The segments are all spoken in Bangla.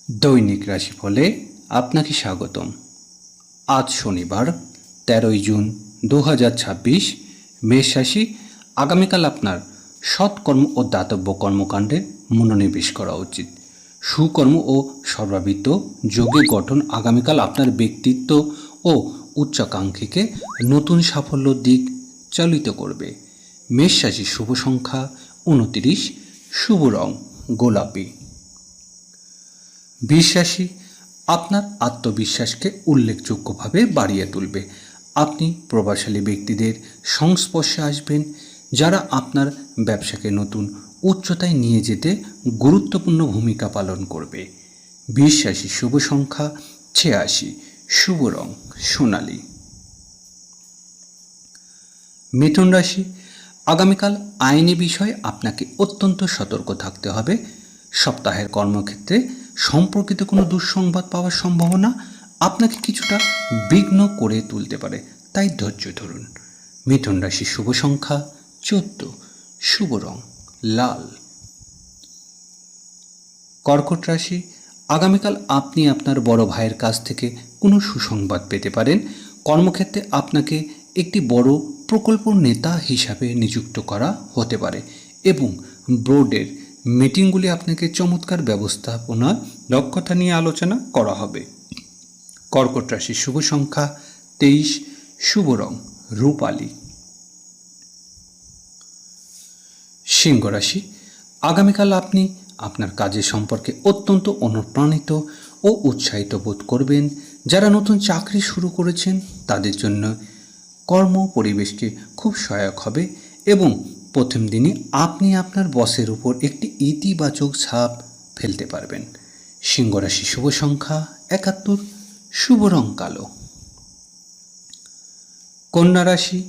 দৈনিক রাশিফলে আপনাকে স্বাগতম। আজ শনিবার 13 জুন 2026। মেষ রাশি, আগামীকাল আপনার সৎকর্ম ও দাতব্য কর্মকাণ্ডে মনোনিবেশ করা উচিত। সুকর্ম ও সর্বাবৃত্ত যোগের গঠন আগামীকাল আপনার ব্যক্তিত্ব ও উচ্চাকাঙ্ক্ষীকে নতুন সাফল্যর দিক চালিত করবে। মেষ রাশির শুভ সংখ্যা 29, শুভ রং গোলাপি। বৃষ রাশি, আপনার আত্মবিশ্বাসকে উল্লেখযোগ্যভাবে বাড়িয়ে তুলবে। আপনি প্রভাবশালী ব্যক্তিদের সংস্পর্শে আসবেন, যারা আপনার ব্যবসাকে নতুন উচ্চতায় নিয়ে যেতে গুরুত্বপূর্ণ ভূমিকা পালন করবে। বৃষ রাশির শুভ সংখ্যা 86, শুভ রং সোনালী। মিথুন রাশি, আগামীকাল আইনি বিষয়ে আপনাকে অত্যন্ত সতর্ক থাকতে হবে। সপ্তাহের কর্মক্ষেত্রে সম্পর্কিত কোনো দুঃসংবাদ পাওয়ার সম্ভাবনা আপনাকে কিছুটা বিঘ্ন করে তুলতে পারে, তাই ধৈর্য ধরুন। মিথুন রাশির শুভ সংখ্যা 14, শুভ রং লাল। কর্কট রাশি, আগামীকাল আপনি আপনার বড় ভাইয়ের কাছ থেকে কোনো সুসংবাদ পেতে পারেন। কর্মক্ষেত্রে আপনাকে একটি বড় প্রকল্প নেতা হিসাবে নিযুক্ত করা হতে পারে এবং বোর্ডের মিটিংগুলি আপনাকে চমৎকার ব্যবস্থাপনা দক্ষতা নিয়ে আলোচনা করা হবে। কর্কট রাশির শুভ সংখ্যা 23, শুভ রং রূপালী। সিংহ রাশি, আগামীকাল আপনি আপনার কাজের সম্পর্কে অত্যন্ত অনুপ্রাণিত ও উৎসাহিত বোধ করবেন। যারা নতুন চাকরি শুরু করেছেন তাদের জন্য কর্ম পরিবেশকে খুব সহায়ক হবে এবং প্রথম দিনই আপনি আপনার বসের উপর একটি ইতিবাচক ছাপ ফেলতে পারবেন। সিংহ রাশি শুভ সংখ্যা 71, শুভ রং কালো। কন্যা রাশি,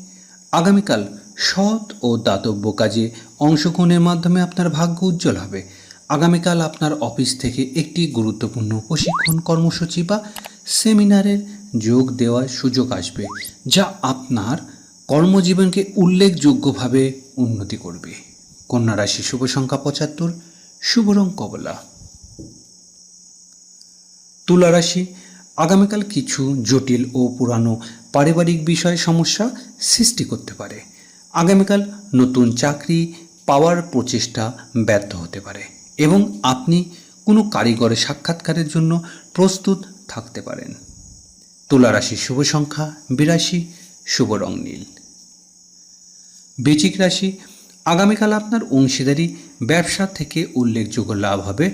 আগামীকাল সৎ ও দাতব্য কাজে অংশগ্রহণের মাধ্যমে আপনার ভাগ্য উজ্জ্বল হবে। আগামীকাল আপনার অফিস থেকে একটি গুরুত্বপূর্ণ প্রশিক্ষণ কর্মসূচি বা সেমিনারের যোগ দেওয়ার সুযোগ আসবে, যা আপনার কর্মজীবনকে উল্লেখযোগ্যভাবে উন্নতি করবে। কন্যা রাশি শুভ সংখ্যা 75, শুভ রং কমলা। তুলা রাশি, আগামীকাল কিছু জটিল ও পুরানো পারিবারিক বিষয়ে সমস্যা সৃষ্টি করতে পারে। আগামীকাল নতুন চাকরি পাওয়ার প্রচেষ্টা ব্যর্থ হতে পারে এবং আপনি কোনো কারিগরের সাক্ষাৎকারের জন্য প্রস্তুত থাকতে পারেন। তুলা রাশির শুভ সংখ্যা 82, শুভ রং নীল। বৃশ্চিক রাশি, আগামীকাল আপনার অংশীদারি ব্যবসা থেকে উল্লেখযোগ্য লাভ হবে।